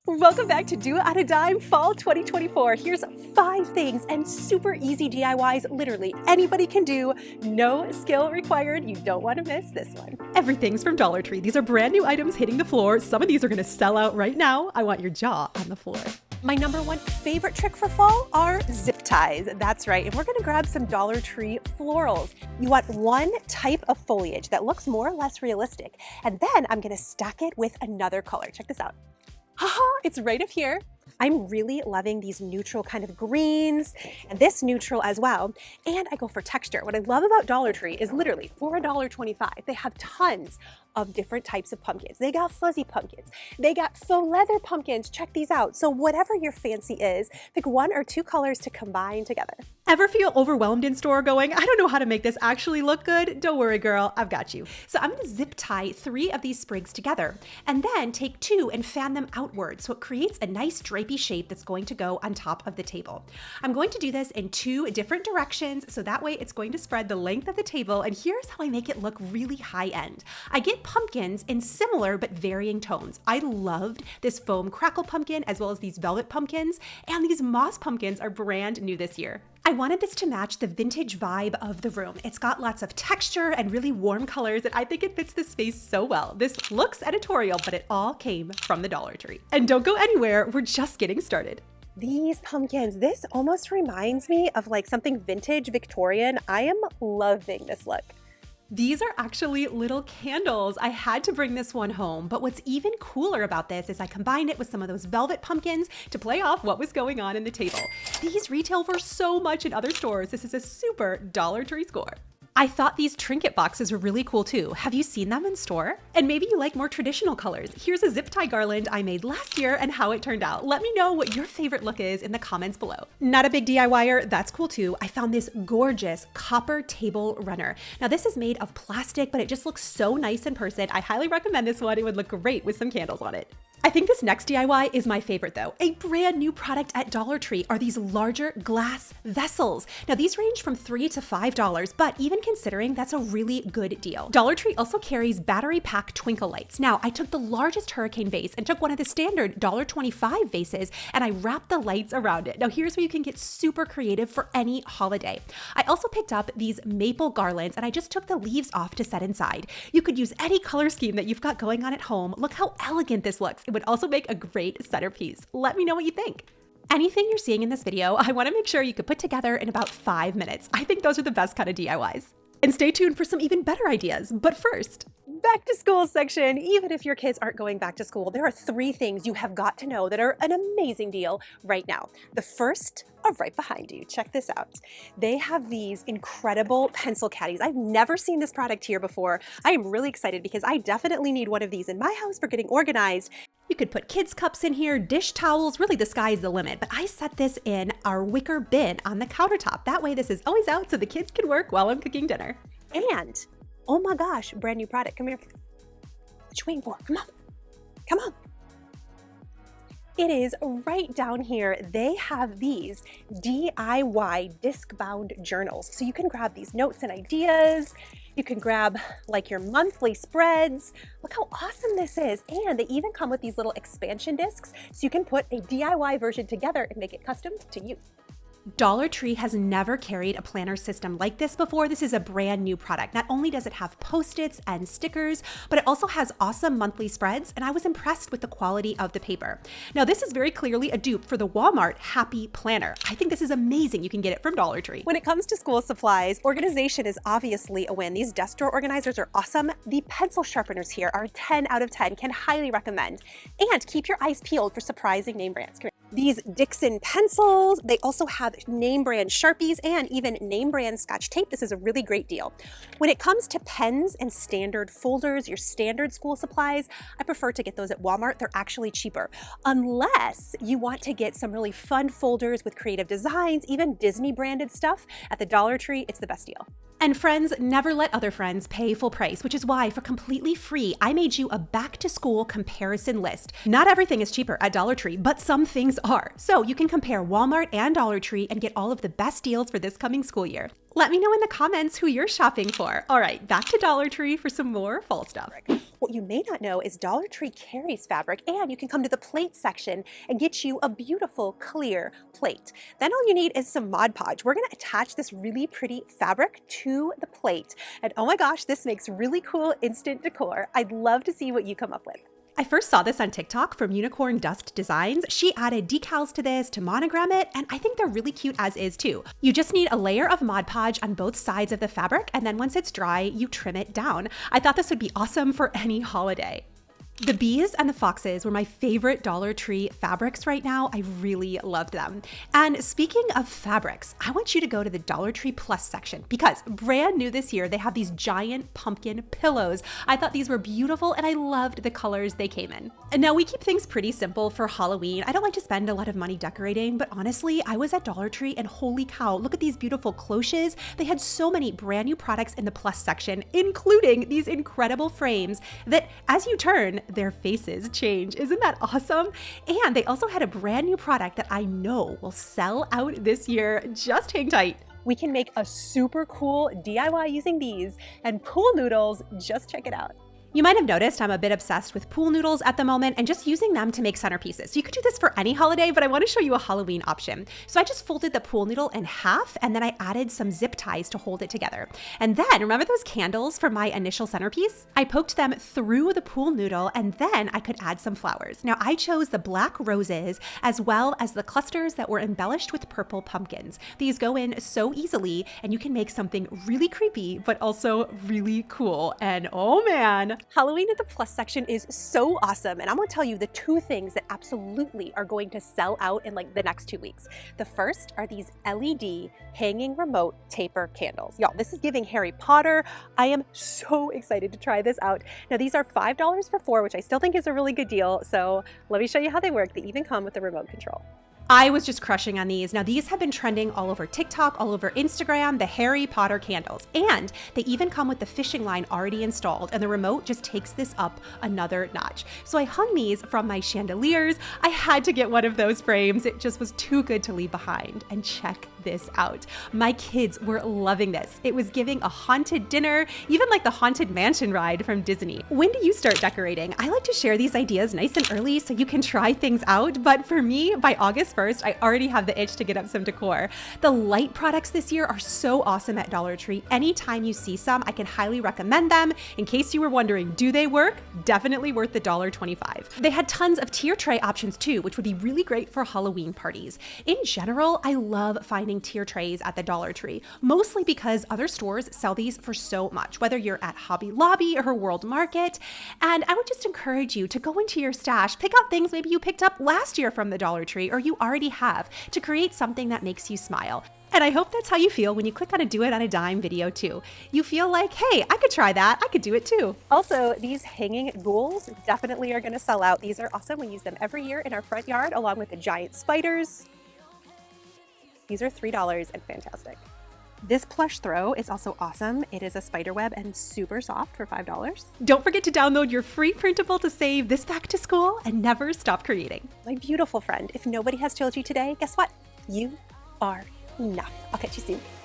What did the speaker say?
Welcome back to Doitonadime Fall 2024. Here's 5 things and super easy DIYs literally anybody can do. No skill required. You don't want to miss this one. Everything's from Dollar Tree. These are brand new items hitting the floor. Some of these are going to sell out right now. I want your jaw on the floor. My number 1 favorite trick for fall are zip ties. That's right. And we're going to grab some Dollar Tree florals. You want one type of foliage that looks more or less realistic. And then I'm going to stack it with another color. Check this out. Haha, it's right up here. I'm really loving these neutral kind of greens and this neutral as well. And I go for texture. What I love about Dollar Tree is literally for $1.25, they have tons of different types of pumpkins. They got fuzzy pumpkins. They got faux leather pumpkins. Check these out. So whatever your fancy is, pick 1 or 2 colors to combine together. Ever feel overwhelmed in store going, I don't know how to make this actually look good? Don't worry, girl, I've got you. So I'm gonna zip tie 3 of these sprigs together and then take 2 and fan them outward so it creates a nice drapey shape that's going to go on top of the table. I'm going to do this in 2 different directions so that way it's going to spread the length of the table, and here's how I make it look really high end. I get pumpkins in similar but varying tones. I loved this foam crackle pumpkin as well as these velvet pumpkins, and these moss pumpkins are brand new this year. I wanted this to match the vintage vibe of the room. It's got lots of texture and really warm colors, and I think it fits the space so well. This looks editorial, but it all came from the Dollar Tree. And don't go anywhere, we're just getting started. These pumpkins, this almost reminds me of like something vintage Victorian. I am loving this look. These are actually little candles. I had to bring this one home, but what's even cooler about this is I combined it with some of those velvet pumpkins to play off what was going on in the table. These retail for so much in other stores. This is a super Dollar Tree score. I thought these trinket boxes were really cool too. Have you seen them in store? And maybe you like more traditional colors. Here's a zip tie garland I made last year and how it turned out. Let me know what your favorite look is in the comments below. Not a big DIYer? That's cool too. I found this gorgeous copper table runner. Now this is made of plastic, but it just looks so nice in person. I highly recommend this one. It would look great with some candles on it. I think this next DIY is my favorite though. A brand new product at Dollar Tree are these larger glass vessels. Now these range from $3 to $5, but even considering that's a really good deal. Dollar Tree also carries battery pack twinkle lights. Now I took the largest hurricane vase and took one of the standard $1.25 vases and I wrapped the lights around it. Now here's where you can get super creative for any holiday. I also picked up these maple garlands and I just took the leaves off to set inside. You could use any color scheme that you've got going on at home. Look how elegant this looks. It would also make a great centerpiece. Let me know what you think. Anything you're seeing in this video, I want to make sure you could put together in about 5 minutes. I think those are the best kind of DIYs. And stay tuned for some even better ideas. But first, back to school section. Even if your kids aren't going back to school, there are 3 things you have got to know that are an amazing deal right now. The first are right behind you. Check this out. They have these incredible pencil caddies. I've never seen this product here before. I am really excited because I definitely need one of these in my house for getting organized. You could put kids' cups in here, dish towels, really the sky's the limit. But I set this in our wicker bin on the countertop. That way this is always out so the kids can work while I'm cooking dinner. And, oh my gosh, brand new product. Come here. What you waiting for? Come on. Come on. It is right down here. They have these DIY disc-bound journals. So you can grab these notes and ideas. You can grab like your monthly spreads. Look how awesome this is. And they even come with these little expansion discs so you can put a DIY version together and make it custom to you. Dollar Tree has never carried a planner system like this before. This is a brand new product. Not only does it have Post-its and stickers, but it also has awesome monthly spreads, and I was impressed with the quality of the paper. Now, this is very clearly a dupe for the Walmart Happy Planner. I think this is amazing. You can get it from Dollar Tree. When it comes to school supplies, organization is obviously a win. These desk drawer organizers are awesome. The pencil sharpeners here are 10 out of 10. Can highly recommend. And keep your eyes peeled for surprising name brands. These Dixon pencils, they also have name brand Sharpies and even name brand Scotch tape. This is a really great deal. When it comes to pens and standard folders, your standard school supplies, I prefer to get those at Walmart. They're actually cheaper. Unless you want to get some really fun folders with creative designs, even Disney branded stuff at the Dollar Tree, it's the best deal. And friends never let other friends pay full price, which is why for completely free, I made you a back to school comparison list. Not everything is cheaper at Dollar Tree, but some things are. So you can compare Walmart and Dollar Tree and get all of the best deals for this coming school year. Let me know in the comments who you're shopping for. All right, back to Dollar Tree for some more fall stuff. What you may not know is Dollar Tree carries fabric, and you can come to the plate section and get you a beautiful clear plate. Then all you need is some Mod Podge. We're gonna attach this really pretty fabric to the plate. And oh my gosh, this makes really cool instant decor. I'd love to see what you come up with. I first saw this on TikTok from Unicorn Dust Designs. She added decals to this to monogram it, and I think they're really cute as is too. You just need a layer of Mod Podge on both sides of the fabric, and then once it's dry, you trim it down. I thought this would be awesome for any holiday. The bees and the foxes were my favorite Dollar Tree fabrics right now. I really loved them. And speaking of fabrics, I want you to go to the Dollar Tree Plus section because brand new this year, they have these giant pumpkin pillows. I thought these were beautiful and I loved the colors they came in. And now we keep things pretty simple for Halloween. I don't like to spend a lot of money decorating, but honestly, I was at Dollar Tree and holy cow, look at these beautiful cloches. They had so many brand new products in the Plus section, including these incredible frames that as you turn, their faces change. Isn't that awesome? And they also had a brand new product that I know will sell out this year. Just hang tight. We can make a super cool DIY using these and pool noodles. Just check it out. You might have noticed I'm a bit obsessed with pool noodles at the moment and just using them to make centerpieces. So you could do this for any holiday, but I want to show you a Halloween option. So I just folded the pool noodle in half and then I added some zip ties to hold it together. And then remember those candles for my initial centerpiece? I poked them through the pool noodle and then I could add some flowers. Now I chose the black roses as well as the clusters that were embellished with purple pumpkins. These go in so easily and you can make something really creepy, but also really cool. And oh man, Halloween at the Plus section is so awesome, and I'm gonna tell you the two things that absolutely are going to sell out in like the next 2 weeks. The first are these LED hanging remote taper candles. Y'all, this is giving Harry Potter. I am so excited to try this out. Now these are $5 for 4, which I still think is a really good deal, so let me show you how they work. They even come with the remote control. I was just crushing on these. Now these have been trending all over TikTok, all over Instagram, the Harry Potter candles. And they even come with the fishing line already installed and the remote just takes this up another notch. So I hung these from my chandeliers. I had to get one of those frames. It just was too good to leave behind. And check this out. My kids were loving this. It was giving a haunted dinner, even like the Haunted Mansion ride from Disney. When do you start decorating? I like to share these ideas nice and early so you can try things out. But for me, by August 1st, I already have the itch to get up some decor. The light products this year are so awesome at Dollar Tree. Anytime you see some, I can highly recommend them. In case you were wondering, do they work? Definitely worth the $1.25. They had tons of tier tray options too, which would be really great for Halloween parties. In general, I love finding tier trays at the Dollar Tree, mostly because other stores sell these for so much, whether you're at Hobby Lobby or World Market. And I would just encourage you to go into your stash, pick out things maybe you picked up last year from the Dollar Tree or you already have to create something that makes you smile. And I hope that's how you feel when you click on a Do It on a Dime video too. You feel like, hey, I could try that. I could do it too. Also, these hanging ghouls definitely are gonna sell out. These are awesome. We use them every year in our front yard along with the giant spiders. These are $3 and fantastic. This plush throw is also awesome. It is a spider web and super soft for $5. Don't forget to download your free printable to save this back to school and never stop creating. My beautiful friend, if nobody has told you today, guess what? You are enough. I'll catch you soon.